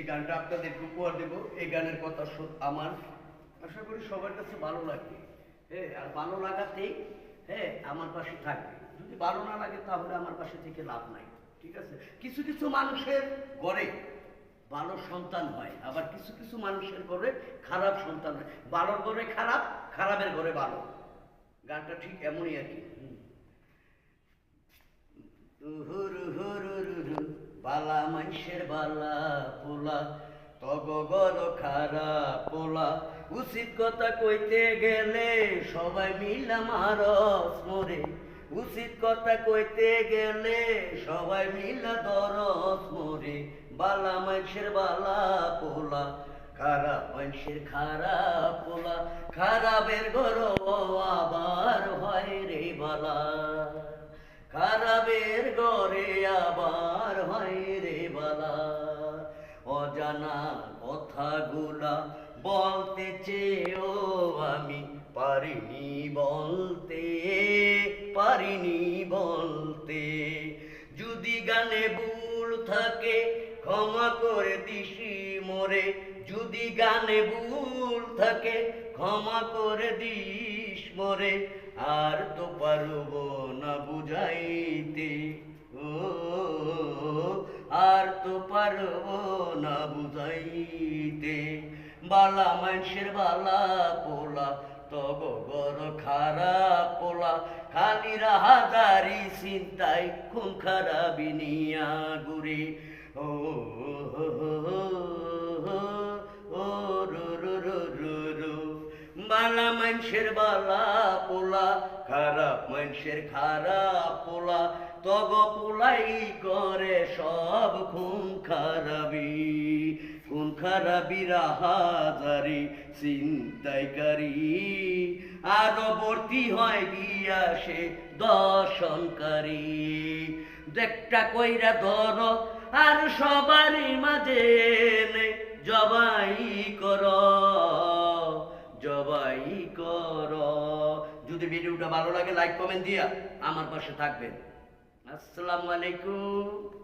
যে গানটা আপনাদেরকে উপহার দেবো, এই গানের কথা আমার আশা করি সবার কাছে ভালো লাগবে। হ্যাঁ, আর ভালো লাগাতেই হ্যাঁ আমার পাশে থাকবে। যদি ভালো না লাগে তাহলে আমার পাশে থেকে লাভ নাই, ঠিক আছে? কিছু কিছু মানুষের ঘরে ভালো সন্তান হয়, আবার কিছু কিছু মানুষের ঘরে খারাপ সন্তান হয়। ভালোর ঘরে খারাপ, খারাপের ঘরে ভালো। গানটা ঠিক এমনই আর কি। বালা মানুষের বালা পোলা, তগর খারাপ পোলা, উচিত কথা কইতে গেলে সবাই মিলা মারস মরে। উচিত কথা কইতে গেলে সবাই মিলা দরস মরে। বালা মানুষের বালা পোলা, খারাপ মানুষের খারাপ পোলা, খারাপের ঘর আবার হয় রে বালা। খারাপের ঘরে আবার হয় রে বালা। অজানা কথাগুলা বলতে চেয়েও আমি পারিনি বলতে, পারিনি বলতে। যদি গানে ভুল থাকে ক্ষমা করে দিসি মোরে। যদি গানে ভুল থাকে ক্ষমা করে দিস মোরে। আর তো পারবো না বুঝাইতে, ও আর তো পারবো না বুঝাইতে। বালা মানুষের বালা পোলা, তগর খারাপ পোলা, খালি রাহাদারি চিন্তায় খুন খারাপি নিয়া ঘুরে। ও বালা মানুষের বালা পোলা, খারাপ মানুষের খারাপ পোলা, তগ পোলাই করে সব খুন খারাপি। খুন খারাপি রাহাজারি চিন্তাইকারী, আরো ভর্তি হয় গিয়া সে দর্শনকারী। দেখটা কইরা ধর আর সবারই মাঝে জবাই কর, জবাই কর। যদি ভিডিওটা ভালো লাগে লাইক কমেন্ট দিয়া আমার পাশে থাকবেন। আসসালামু আলাইকুম।